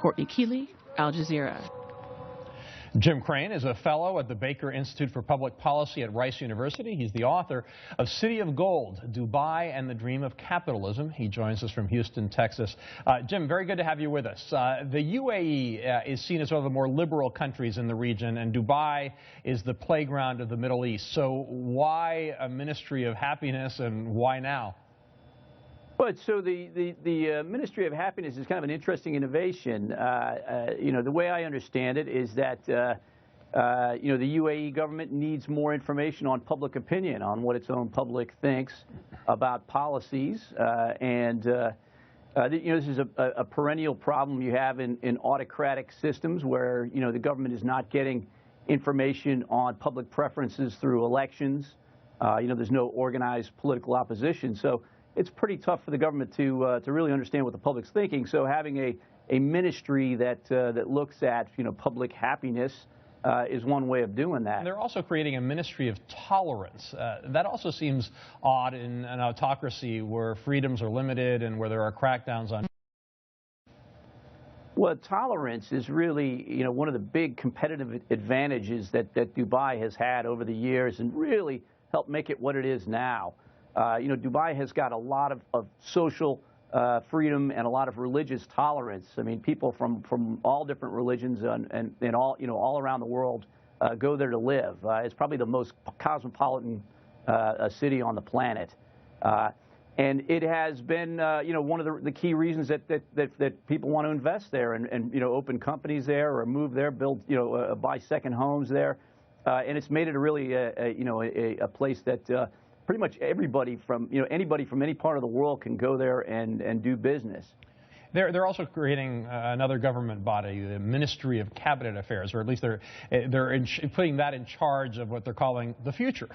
Courtney Keeley, Al Jazeera. Jim Krane is a fellow at the Baker Institute for Public Policy at Rice University. He's the author of City of Gold, Dubai and the Dream of Capitalism. He joins us from Houston, Texas. Jim, very good to have you with us. The UAE is seen as one of the more liberal countries in the region, and Dubai is the playground of the Middle East. So why a Ministry of Happiness, and why now? Well, so the Ministry of Happiness is kind of an interesting innovation. The way I understand it is that, the UAE government needs more information on public opinion, on what its own public thinks about policies. This is a perennial problem you have in autocratic systems where, the government is not getting information on public preferences through elections. There's no organized political opposition. So it's pretty tough for the government to really understand what the public's thinking. So having a ministry that looks at public happiness is one way of doing that. And they're also creating a ministry of tolerance. That also seems odd in an autocracy where freedoms are limited and where there are crackdowns on. Well, tolerance is really one of the big competitive advantages that Dubai has had over the years and really helped make it what it is now. Dubai has got a lot of social freedom and a lot of religious tolerance. I mean, people from all different religions and all around the world go there to live. It's probably the most cosmopolitan city on the planet. And it has been, one of the key reasons that people want to invest there and open companies there or move there, build, buy second homes there. And it's made it a place that pretty much everybody from, anybody from any part of the world can go there and do business. They're also creating another government body, the Ministry of Cabinet Affairs, or at least they're putting that in charge of what they're calling the future.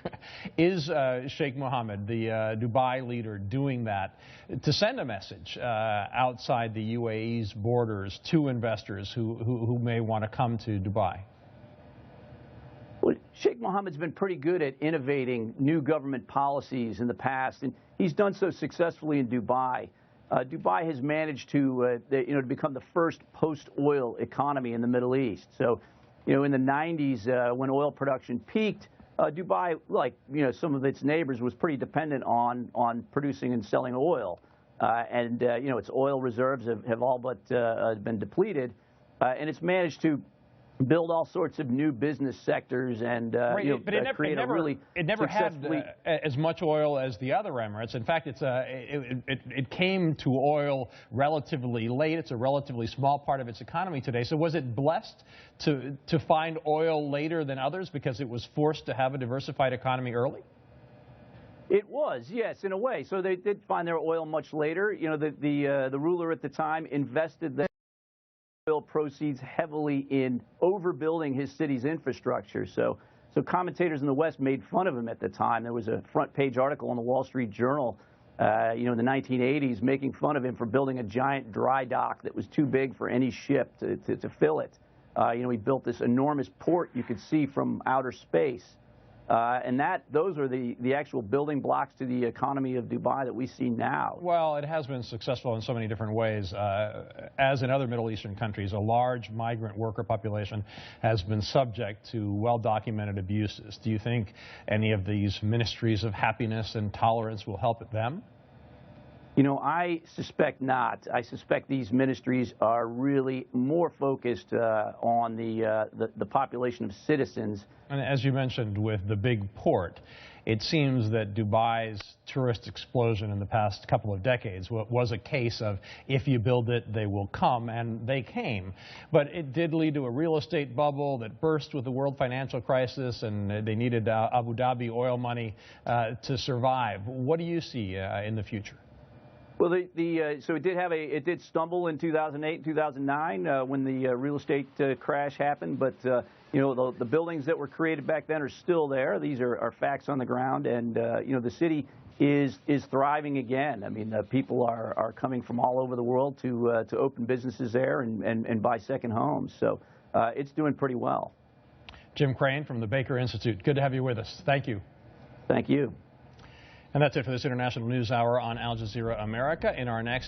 Is Sheikh Mohammed, the Dubai leader, doing that to send a message outside the UAE's borders to investors who may want to come to Dubai? Well, Sheikh Mohammed's been pretty good at innovating new government policies in the past, and he's done so successfully in Dubai. Dubai has managed to become the first post-oil economy in the Middle East. So, in the 90s, when oil production peaked, Dubai, like some of its neighbors, was pretty dependent on producing and selling oil, its oil reserves have all but been depleted, and it's managed to build all sorts of new business sectors and create a really it never had as much oil as the other Emirates. In fact, it came to oil relatively late. It's a relatively small part of its economy today. So was it blessed to find oil later than others because it was forced to have a diversified economy early? It was, yes, in a way. So they did find their oil much later. The ruler at the time invested the oil proceeds heavily in overbuilding his city's infrastructure. So commentators in the West made fun of him at the time. There was a front page article in the Wall Street Journal, in the 1980s, making fun of him for building a giant dry dock that was too big for any ship to fill it. He built this enormous port you could see from outer space. And those are the actual building blocks to the economy of Dubai that we see now. Well, it has been successful in so many different ways. As in other Middle Eastern countries, a large migrant worker population has been subject to well-documented abuses. Do you think any of these ministries of happiness and tolerance will help them? I suspect not. I suspect these ministries are really more focused on the population of citizens. And as you mentioned with the big port, it seems that Dubai's tourist explosion in the past couple of decades was a case of if you build it, they will come, and they came. But it did lead to a real estate bubble that burst with the world financial crisis, and they needed Abu Dhabi oil money to survive. What do you see in the future? Well, so it did stumble in 2008 and 2009 when the real estate crash happened. But the buildings that were created back then are still there. These are facts on the ground, and the city is thriving again. I mean, people are coming from all over the world to open businesses there and buy second homes. So it's doing pretty well. Jim Krane from the Baker Institute. Good to have you with us. Thank you. Thank you. And that's it for this International News Hour on Al Jazeera America. In our next